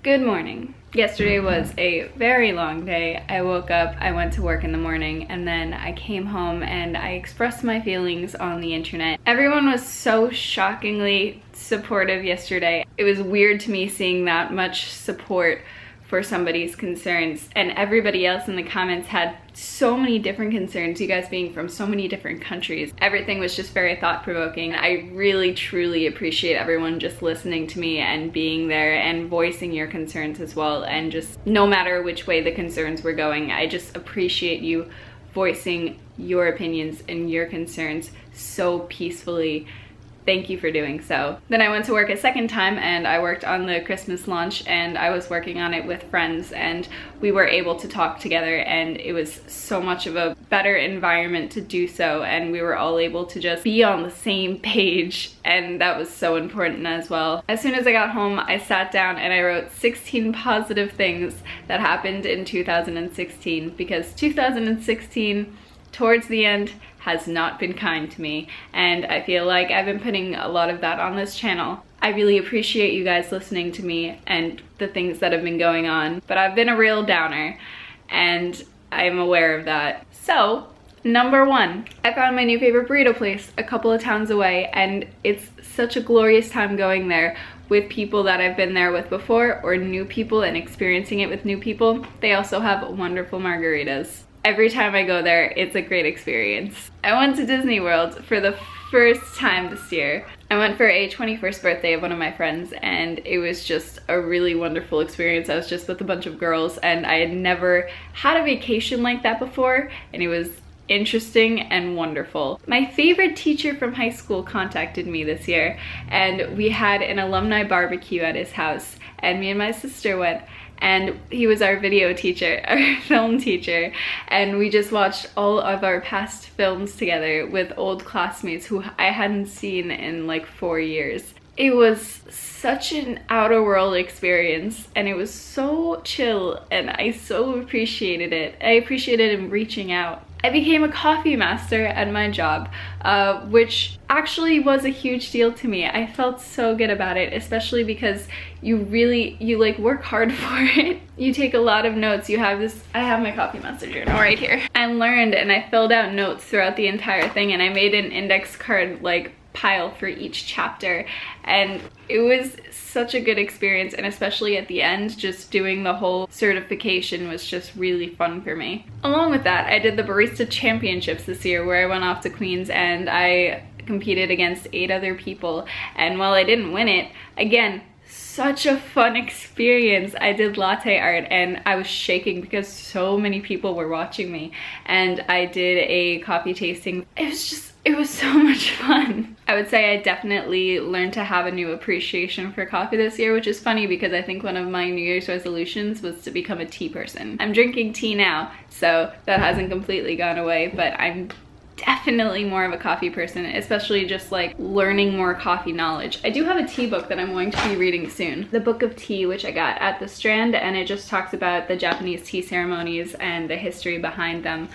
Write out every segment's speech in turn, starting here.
Good morning. Yesterday was a very long day. I woke up, I went to work in the morning, and then I came home and I expressed my feelings on the internet. Everyone was so shockingly supportive yesterday. It was weird to me seeing that much support for somebody's concerns, and everybody else in the comments had so many different concerns, you guys being from so many different countries. Everything was just very thought-provoking. I really truly appreciate everyone just listening to me and being there and voicing your concerns as well, and just no matter which way the concerns were going, I just appreciate you voicing your opinions and your concerns so peacefully. Thank you for doing so. Then I went to work a second time and I worked on the Christmas launch, and I was working on it with friends, and we were able to talk together, and it was so much of a better environment to do so, and we were all able to just be on the same page, and that was so important as well. As soon as I got home, I sat down and I wrote 16 positive things that happened in 2016, because 2016 towards the end has not been kind to me, and I feel like I've been putting a lot of that on this channel. I really appreciate you guys listening to me and the things that have been going on, but I've been a real downer and I'm aware of that. So, number one, I found my new favorite burrito place a couple of towns away, and it's such a glorious time going there with people that I've been there with before, or new people and experiencing it with new people. They also have wonderful margaritas. Every time I go there, it's a great experience. I went to Disney World for the first time this year. I went for a 21st birthday of one of my friends, and it was just a really wonderful experience. I was just with a bunch of girls, and I had never had a vacation like that before, and it was interesting and wonderful. My favorite teacher from high school contacted me this year, and we had an alumni barbecue at his house, and me and my sister went, and he was our video teacher, our film teacher, and we just watched all of our past films together with old classmates who I hadn't seen in like 4 years. It was such an outer world experience, and it was so chill, and I so appreciated it. I appreciated him reaching out. I became a coffee master at my job, which actually was a huge deal to me. I felt so good about it, especially because you like work hard for it. You take a lot of notes. I have my coffee master journal right here. I learned and I filled out notes throughout the entire thing, and I made an index card like pile for each chapter, and it was such a good experience, and especially at the end, just doing the whole certification was just really fun for me. Along with that, I did the Barista Championships this year, where I went off to Queens and I competed against 8 other people, and while I didn't win it, again, such a fun experience. I did latte art and I was shaking because so many people were watching me, and I did a coffee tasting. It was so much fun. I would say I definitely learned to have a new appreciation for coffee this year, which is funny because I think one of my New Year's resolutions was to become a tea person. I'm drinking tea now, so that hasn't completely gone away, but I'm definitely more of a coffee person, especially just like learning more coffee knowledge. I do have a tea book that I'm going to be reading soon. The Book of Tea, which I got at the Strand, and it just talks about the Japanese tea ceremonies and the history behind them.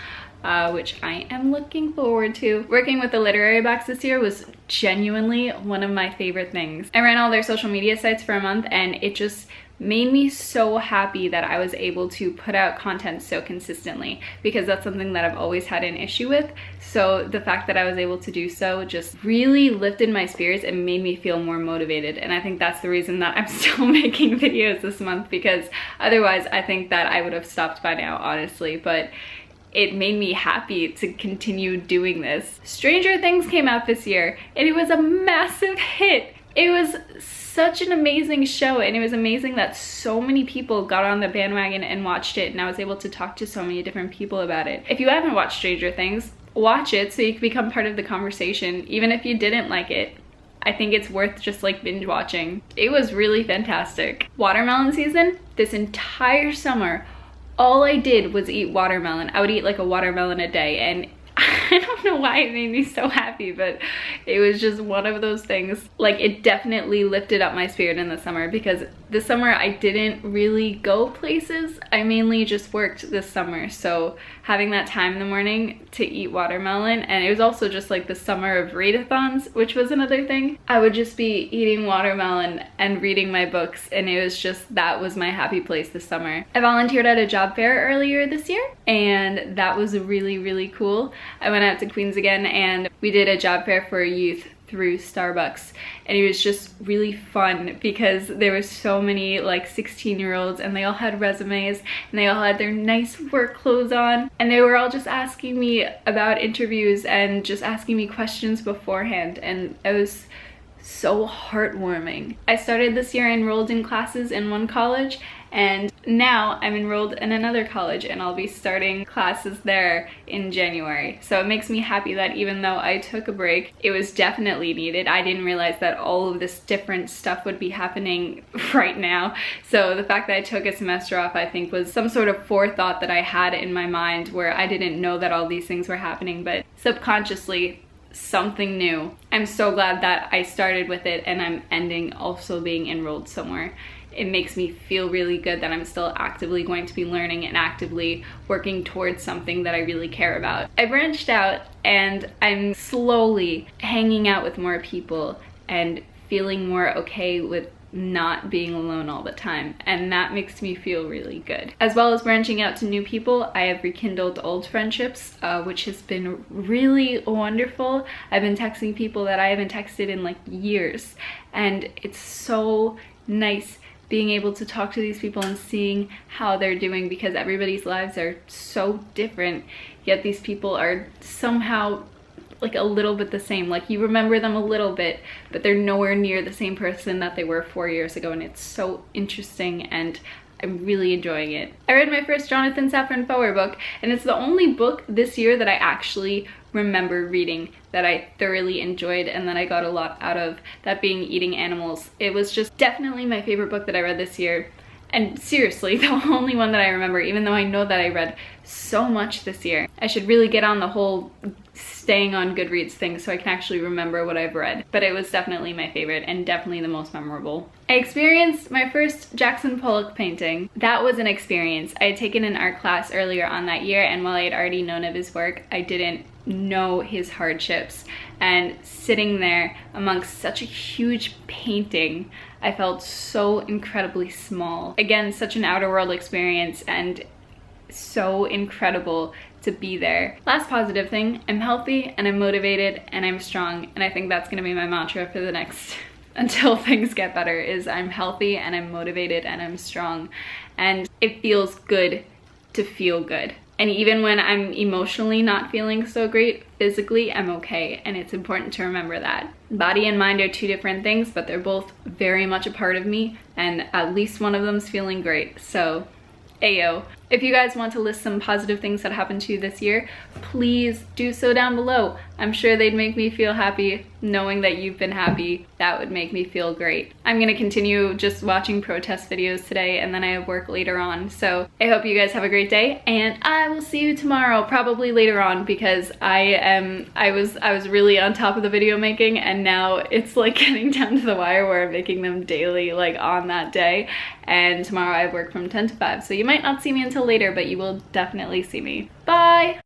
Which I am looking forward to. Working with the literary box this year was genuinely one of my favorite things. I ran all their social media sites for a month, and it just made me so happy that I was able to put out content so consistently, because that's something that I've always had an issue with. So the fact that I was able to do so just really lifted my spirits and made me feel more motivated, and I think that's the reason that I'm still making videos this month, because otherwise I think that I would have stopped by now, honestly. But it made me happy to continue doing this. Stranger Things came out this year, and it was a massive hit. It was such an amazing show, and it was amazing that so many people got on the bandwagon and watched it, and I was able to talk to so many different people about it. If you haven't watched Stranger Things, watch it so you can become part of the conversation, even if you didn't like it. I think it's worth just like binge watching. It was really fantastic. Watermelon season, this entire summer, all I did was eat watermelon. I would eat like a watermelon a day, and I don't know why it made me so happy, but it was just one of those things. Like, it definitely lifted up my spirit in the summer, because this summer I didn't really go places. I mainly just worked this summer, so having that time in the morning to eat watermelon, and it was also just like the summer of readathons, which was another thing. I would just be eating watermelon and reading my books, and it was just, that was my happy place this summer. I volunteered at a job fair earlier this year, and that was really, really cool. I went out to Queens again, and we did a job fair for youth through Starbucks, and it was just really fun because there were so many like 16-year-olds, and they all had resumes, and they all had their nice work clothes on, and they were all just asking me about interviews and just asking me questions beforehand, and it was so heartwarming. I started this year enrolled in classes in one college, and now I'm enrolled in another college, and I'll be starting classes there in January. So it makes me happy that even though I took a break, it was definitely needed. I didn't realize that all of this different stuff would be happening right now. So the fact that I took a semester off, I think, was some sort of forethought that I had in my mind, where I didn't know that all these things were happening, but subconsciously something new. I'm so glad that I started with it, and I'm ending also being enrolled somewhere. It makes me feel really good that I'm still actively going to be learning and actively working towards something that I really care about. I branched out, and I'm slowly hanging out with more people and feeling more okay with not being alone all the time, and that makes me feel really good. As well as branching out to new people, I have rekindled old friendships, which has been really wonderful. I've been texting people that I haven't texted in like years, and it's so nice being able to talk to these people and seeing how they're doing, because everybody's lives are so different, yet these people are somehow like a little bit the same. Like, you remember them a little bit, but they're nowhere near the same person that they were 4 years ago, and it's so interesting, and I'm really enjoying it. I read my first Jonathan Safran Foer book, and it's the only book this year that I actually remember reading that I thoroughly enjoyed and that I got a lot out of, that being Eating Animals. It was just definitely my favorite book that I read this year, and seriously the only one that I remember, even though I know that I read so much this year. I should really get on the whole staying on Goodreads thing so I can actually remember what I've read, but it was definitely my favorite and definitely the most memorable. I experienced my first Jackson Pollock painting. That was an experience. I had taken an art class earlier on that year, and while I had already known of his work, I didn't know his hardships, and sitting there amongst such a huge painting, I felt so incredibly small. Again, such an outer world experience, and so incredible to be there. Last positive thing, I'm healthy and I'm motivated and I'm strong, and I think that's gonna be my mantra for the next until things get better, is I'm healthy and I'm motivated and I'm strong, and it feels good to feel good. And even when I'm emotionally not feeling so great, physically I'm okay, and it's important to remember that. Body and mind are two different things, but they're both very much a part of me, and at least one of them's feeling great, so ayo. If you guys want to list some positive things that happened to you this year, please do so down below. I'm sure they'd make me feel happy. Knowing that you've been happy, that would make me feel great. I'm gonna continue just watching protest videos today, and then I have work later on. So I hope you guys have a great day, and I will see you tomorrow, probably later on, because I was really on top of the video making, and now it's like getting down to the wire where I'm making them daily, like on that day. And tomorrow I have work from 10 to 5, so you might not see me until later, but you will definitely see me. Bye!